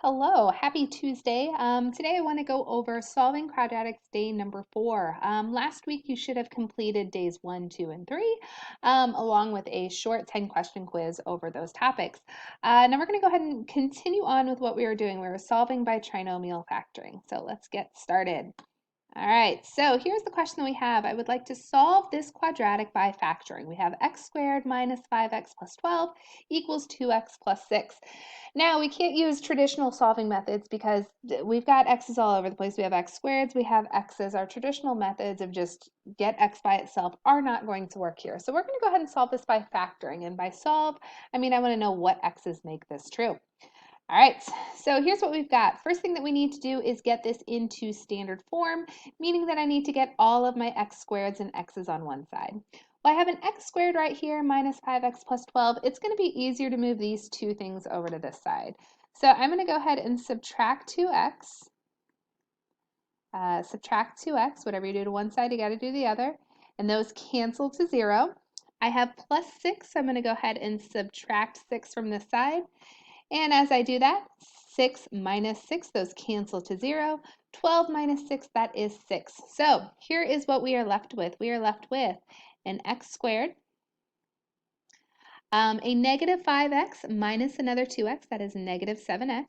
Hello, happy Tuesday. Today I want to go over solving quadratics day number 4. Last week you should have completed days 1, 2, and 3, along with a short 10-question quiz over those topics. Now we're going to go ahead and continue on with what we were doing. We were solving by trinomial factoring. So let's get started. All right, so here's the question that we have. I would like to solve this quadratic by factoring. We have x squared minus 5x plus 12 equals 2x plus 6. Now, we can't use traditional solving methods because we've got x's all over the place. We have x squareds, we have x's. Our traditional methods of just get x by itself are not going to work here. So we're going to go ahead and solve this by factoring. And by solve, I mean I want to know what x's make this true. All right, so here's what we've got. First thing that we need to do is get this into standard form, meaning that I need to get all of my x squareds and x's on one side. Well, I have an x squared right here minus 5x plus 12. It's going to be easier to move these two things over to this side. So I'm going to go ahead and subtract 2x. Subtract 2x. Whatever you do to one side, you got to do the other. And those cancel to 0. I have plus 6, so I'm going to go ahead and subtract 6 from this side. And as I do that, 6 minus 6, those cancel to 0. 12 minus 6, that is 6. So here is what we are left with. We are left with an x squared, a negative 5x minus another 2x, that is negative 7x.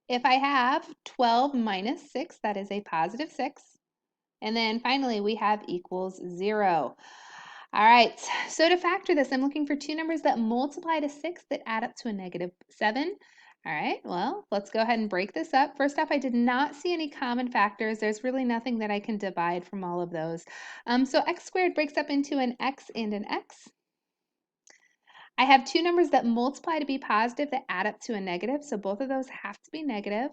If I have 12 minus 6, that is a positive 6. And then finally, we have equals 0. All right, so to factor this, I'm looking for two numbers that multiply to 6 that add up to a negative 7. All right, well, let's go ahead and break this up. First off, I did not see any common factors. There's really nothing that I can divide from all of those. So x squared breaks up into an x and an x. I have two numbers that multiply to be positive that add up to a negative, so both of those have to be negative.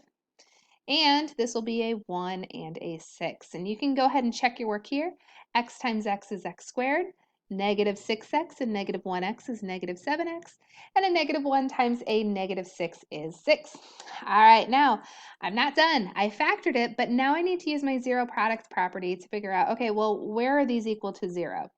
And this will be a 1 and a 6. And you can go ahead and check your work here. X times x is x squared. Negative 6x and negative 1x is negative 7x. And a negative 1 times a negative 6 is 6. All right, now I'm not done. I factored it, but now I need to use my zero product property to figure out, okay, well, where are these equal to 0?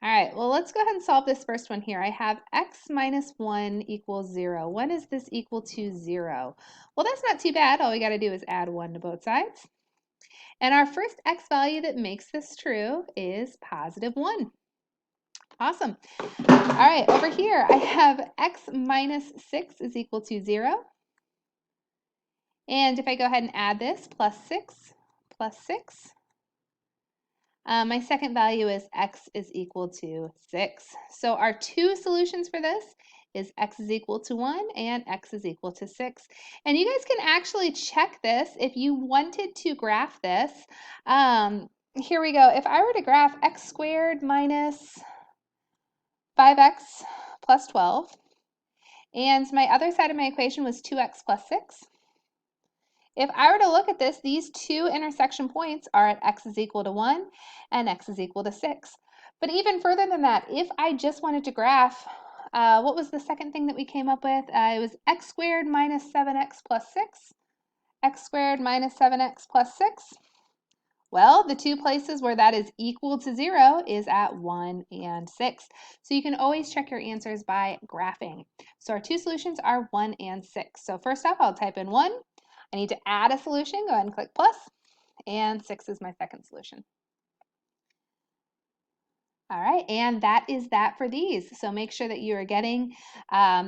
All right, well, let's go ahead and solve this first one here. I have x minus 1 equals 0. When is this equal to 0? Well, that's not too bad. All we got to do is add 1 to both sides. And our first x value that makes this true is positive 1. Awesome. All right, over here, I have x minus 6 is equal to 0. And if I go ahead and add this, plus 6, my second value is x is equal to 6. So our two solutions for this is x is equal to 1 and x is equal to 6. And you guys can actually check this if you wanted to graph this. Here we go. If I were to graph x squared minus 5x plus 12, and my other side of my equation was 2x plus 6, if I were to look at this, these two intersection points are at x is equal to 1 and x is equal to 6. But even further than that, if I just wanted to graph, what was the second thing that we came up with? It was x squared minus 7x plus 6, x squared minus 7x plus 6. Well, the two places where that is equal to 0 is at 1 and 6. So you can always check your answers by graphing. So our two solutions are 1 and 6. So first off, I'll type in 1. I need to add a solution. Go ahead and click plus. And 6 is my second solution. All right, and that is that for these. So make sure that you are getting,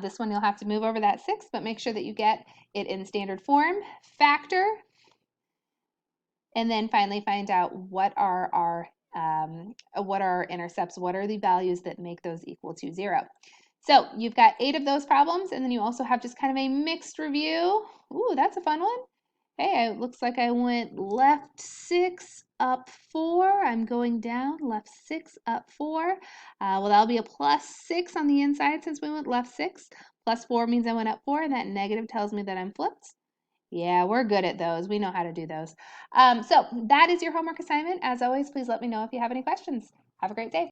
this one you'll have to move over that 6, but make sure that you get it in standard form, factor, and then finally find out what are our intercepts, what are the values that make those equal to 0. So you've got 8 of those problems, and then you also have just kind of a mixed review. Ooh, that's a fun one. Hey, it looks like I went left 6, up 4. I'm going down, left 6, up 4. Well, that'll be a plus 6 on the inside since we went left 6. Plus 4 means I went up 4, and that negative tells me that I'm flipped. Yeah, we're good at those. We know how to do those. So that is your homework assignment. As always, please let me know if you have any questions. Have a great day.